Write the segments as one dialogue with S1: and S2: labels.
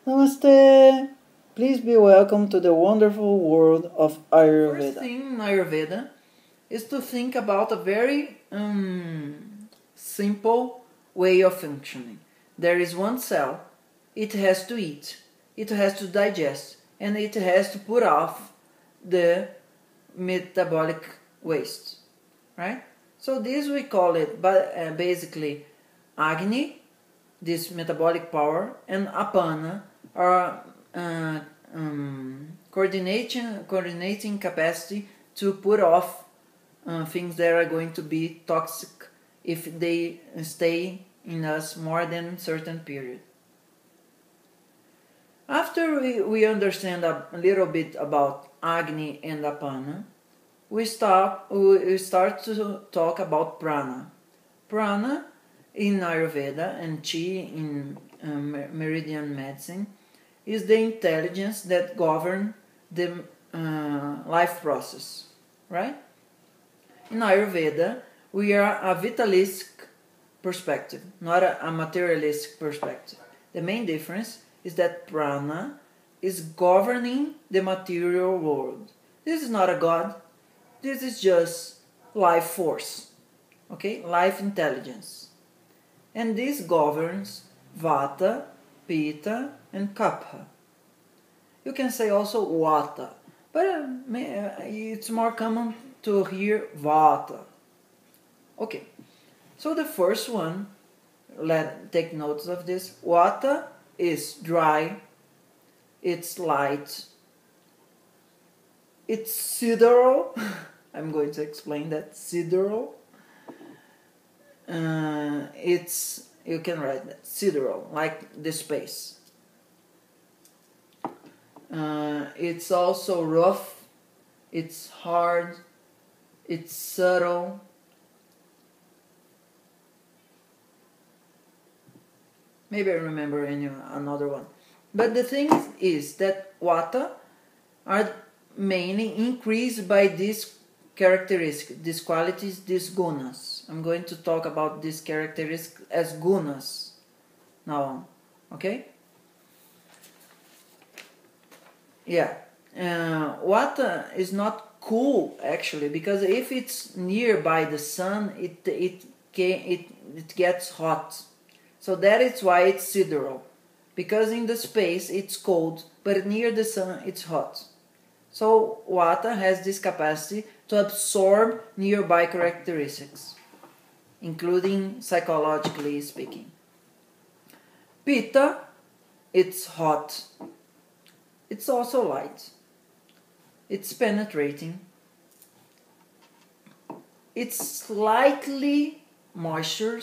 S1: Namaste! Please be welcome to the wonderful world of Ayurveda.
S2: First thing in Ayurveda is to think about a very simple way of functioning. There is one cell, it has to eat, it has to digest, and it has to put off the metabolic waste, right? So this we call it basically Agni, this metabolic power, and Apana, or coordinating capacity to put off things that are going to be toxic if they stay in us more than a certain period. After we understand a little bit about Agni and Apana, we start to talk about Prana. Prana in Ayurveda and Chi in Meridian medicine is the intelligence that governs the life process, right? In Ayurveda, we are a vitalistic perspective, not a materialistic perspective. The main difference is that prana is governing the material world. This is not a god. This is just life force, okay? Life intelligence. And this governs Vata, Pitta, and Kapha. You can say also Vata, but it's more common to hear Vata. Okay, so the first one, take notice of this. Vata is dry, it's light, it's sidereal. I'm going to explain that. Sidereal. You can write that. Sidereal, like the space. It's also rough, it's hard, it's subtle. Maybe I remember another one. But the thing is that Vata are mainly increased by these characteristics, these qualities, these gunas. I'm going to talk about these characteristics as gunas now on, okay? Yeah, Vata is not cool actually, because if it's nearby the sun, it gets hot. So that is why it's sidereal, because in the space it's cold, but near the sun it's hot. So Vata has this capacity to absorb nearby characteristics, including psychologically speaking. Pitta, it's hot. It's also light. It's penetrating. It's slightly moisture.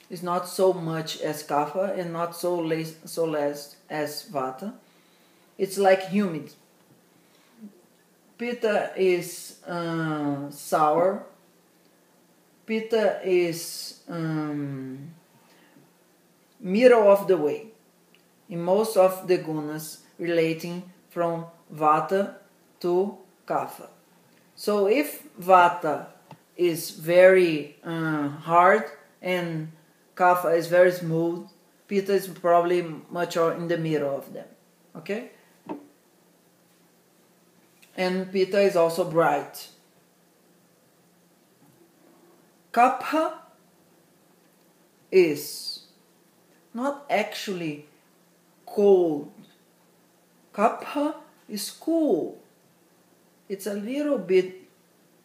S2: It's not so much as Kapha and not so less as Vata. It's like humid. Pitta is sour. Pitta is middle of the way in most of the gunas relating from Vata to Kapha. So if Vata is very hard and Kapha is very smooth, Pitta is probably much in the middle of them, okay? And Pitta is also bright. Kapha is not actually cold. Kapha is cool. It's a little bit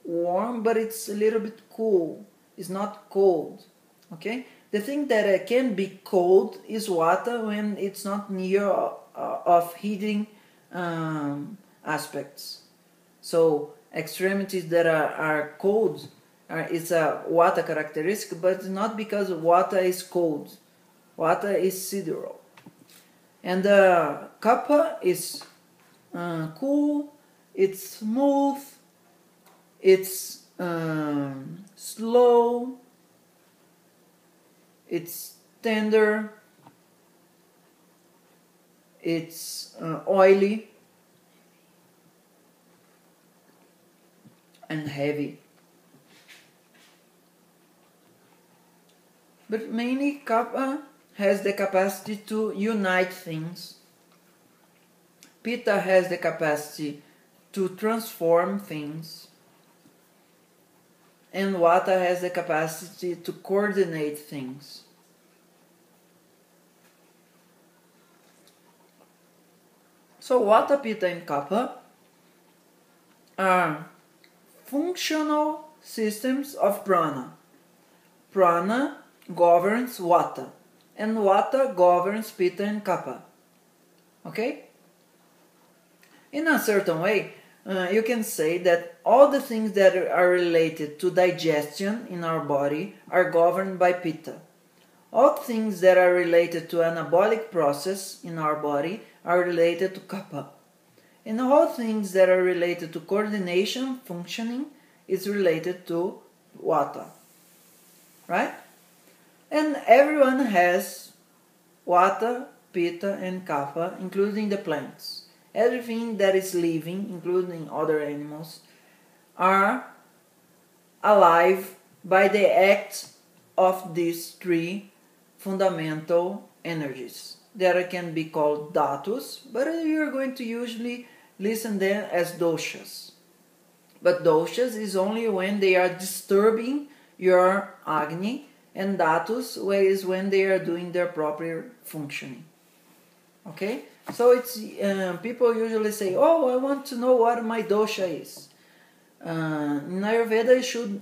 S2: warm, but it's a little bit cool. It's not cold, okay? The thing that can be cold is Vata when it's not near of heating aspects. So extremities that are cold, it's a Vata characteristic, but it's not because Vata is cold. Vata is sidereal. And Kapha is cool, it's smooth, it's slow, it's tender, it's oily and heavy. But mainly Kapha has the capacity to unite things. Pitta has the capacity to transform things. And Vata has the capacity to coordinate things. So Vata, Pitta and Kapha are functional systems of prana. Prana governs Vata, and Vata governs Pitta and Kapha. Okay? In a certain way, you can say that all the things that are related to digestion in our body are governed by Pitta. All things that are related to anabolic process in our body are related to Kapha. And all things that are related to coordination, functioning, is related to Vata. Right? And everyone has Vata, Pitta and Kapha, including the plants. Everything that is living, including other animals, are alive by the act of these three fundamental energies that can be called dhatus, but you're going to usually listen them as doshas. But doshas is only when they are disturbing your agni, and dhatus is when they are doing their proper functioning. Okay? So it's people usually say, oh, I want to know what my dosha is. In Ayurveda, you should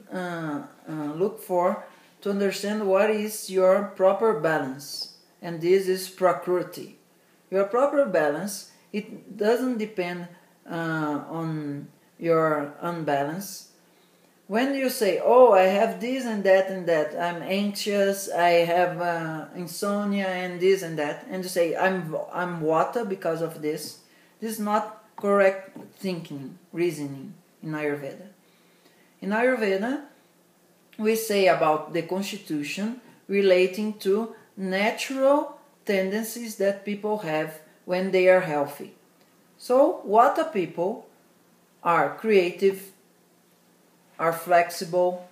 S2: look for to understand what is your proper balance. And this is prakriti. Your proper balance, it doesn't depend on your unbalance. When you say, oh, I have this and that, I'm anxious, I have insomnia and this and that, and you say, I'm Vata because of this is not correct thinking, reasoning in Ayurveda. In Ayurveda, we say about the constitution relating to natural tendencies that people have when they are healthy. So, Vata people are creative, are flexible.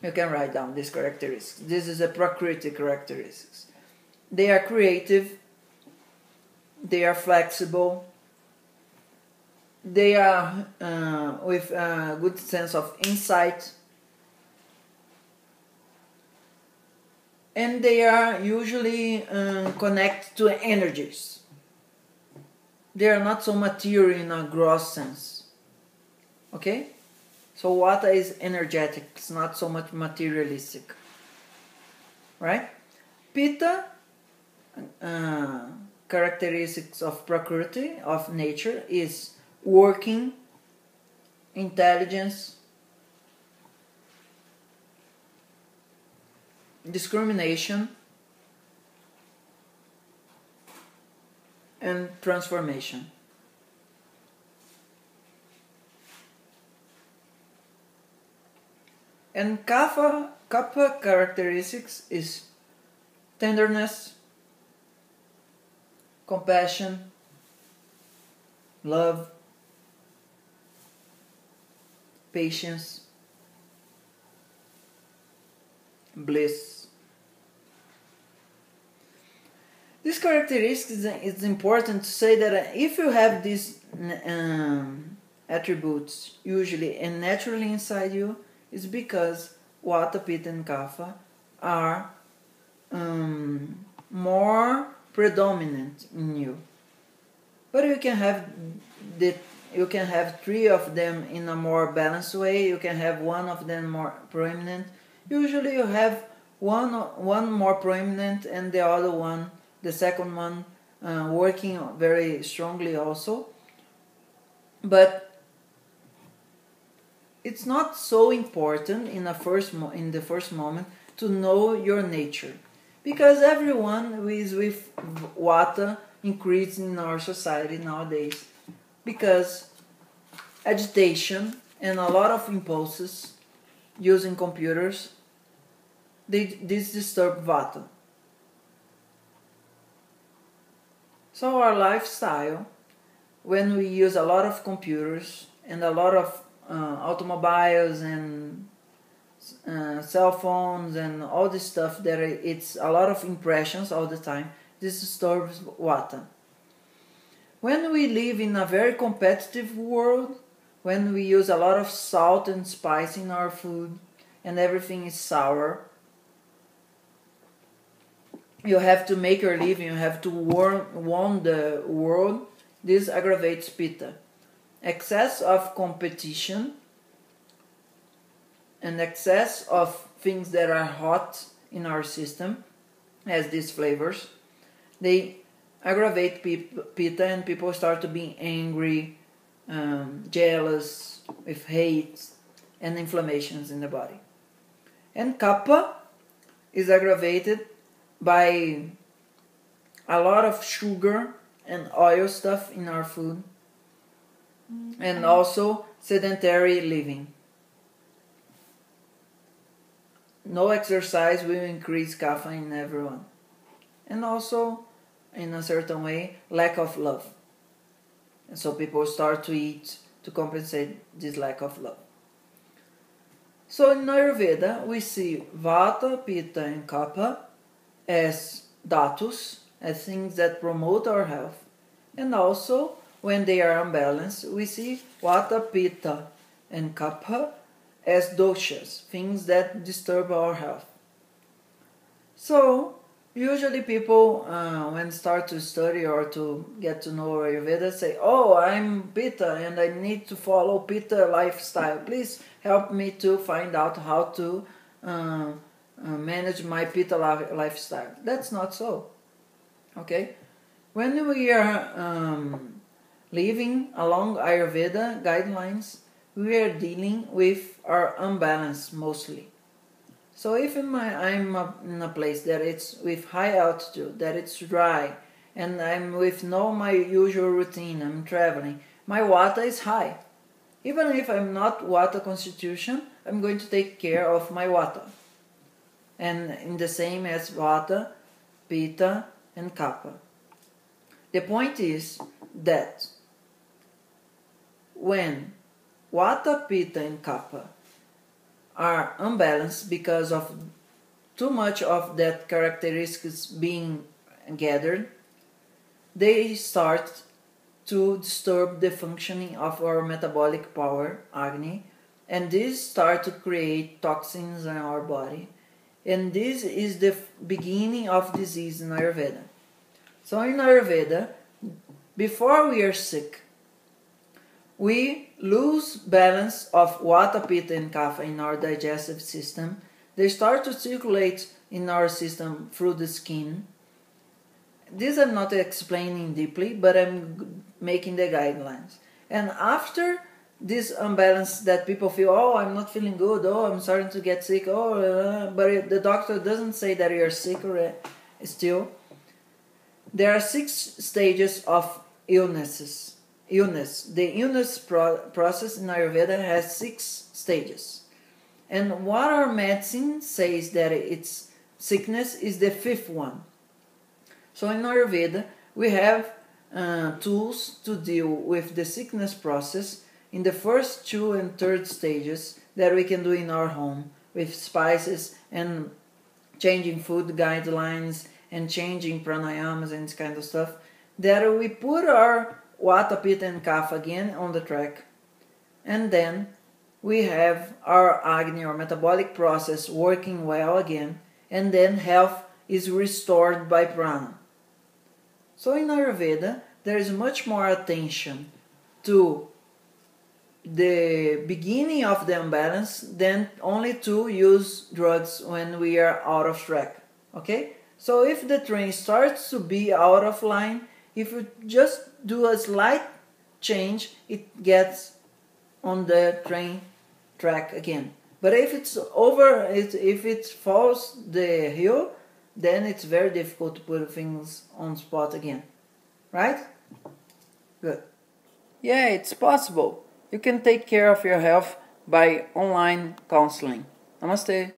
S2: You can write down these characteristics. This is a Prakriti characteristics. They are creative, they are flexible, they are with a good sense of insight, and they are usually connected to energies. They are not so material in a gross sense. Okay? So Vata is energetic, it's not so much materialistic. Right? Pitta, characteristics of Prakriti, of nature, is working, intelligence, discrimination, and transformation. And Kapha characteristics is tenderness, compassion, love, patience, bliss. These characteristics, it's important to say that if you have these attributes usually and naturally inside you, it's because Vata, Pitta and Kapha are more predominant in you. But you can have three of them in a more balanced way. You can have one of them more prominent. Usually you have one more prominent and the other one, the second one, working very strongly also. But it's not so important in the first moment to know your nature, because everyone is with Vata increasing in our society nowadays, because agitation and a lot of impulses using computers, this disturb Vata. So our lifestyle, when we use a lot of computers and a lot of automobiles and cell phones and all this stuff that it's a lot of impressions all the time. This disturbs Vata. When we live in a very competitive world, when we use a lot of salt and spice in our food and everything is sour, you have to make your living, you have to warn the world. This aggravates Pitta. Excess of competition and excess of things that are hot in our system as these flavors, they aggravate Pitta, and people start to be angry, jealous, with hate and inflammations in the body. And Kapha is aggravated by a lot of sugar and oil stuff in our food, and also sedentary living. No exercise will increase Kapha in everyone. And also, in a certain way, lack of love. And so people start to eat to compensate this lack of love. So in Ayurveda, we see Vata, Pitta and Kapha as dhatus, as things that promote our health. And also, when they are unbalanced, we see Vata, Pitta and Kapha as doshas, things that disturb our health. So, usually people, when start to study or to get to know Ayurveda, say, oh, I'm Pitta and I need to follow Pitta lifestyle. Please help me to find out how to manage my Pitta lifestyle. That's not so. Okay? When we are living along Ayurveda guidelines, we are dealing with our unbalance mostly. So if I'm in a place that it's with high altitude, that it's dry, and I'm with no my usual routine, I'm traveling, my Vata is high. Even if I'm not Vata constitution, I'm going to take care of my Vata. And in the same as Vata, Pitta and Kapha. The point is that when Vata, Pitta and Kapha are unbalanced because of too much of that characteristics being gathered, they start to disturb the functioning of our metabolic power, Agni, and these start to create toxins in our body. And this is the beginning of disease in Ayurveda. So in Ayurveda, before we are sick, we lose balance of Vata, Pitta and Kapha in our digestive system. They start to circulate in our system through the skin. This I'm not explaining deeply, but I'm making the guidelines. And after this imbalance that people feel, oh, I'm not feeling good, oh, I'm starting to get sick, but the doctor doesn't say that you're sick or still. There are 6 stages of illness. The illness process in Ayurveda has 6 stages. And what our medicine says that it's sickness is the 5th one. So in Ayurveda, we have tools to deal with the sickness process in the first 2 and 3rd stages that we can do in our home with spices and changing food guidelines and changing pranayamas and this kind of stuff, that we put our Vata, Pitta and Kapha again on the track, and then we have our Agni or metabolic process working well again, and then health is restored by prana. So in Ayurveda, there is much more attention to the beginning of the imbalance than only to use drugs when we are out of track. Okay? So if the train starts to be out of line, if you just do a slight change, it gets on the train track again. But if it's over, if it falls the hill, then it's very difficult to put things on spot again. Right? Good. Yeah, it's possible. You can take care of your health by online counseling. Namaste.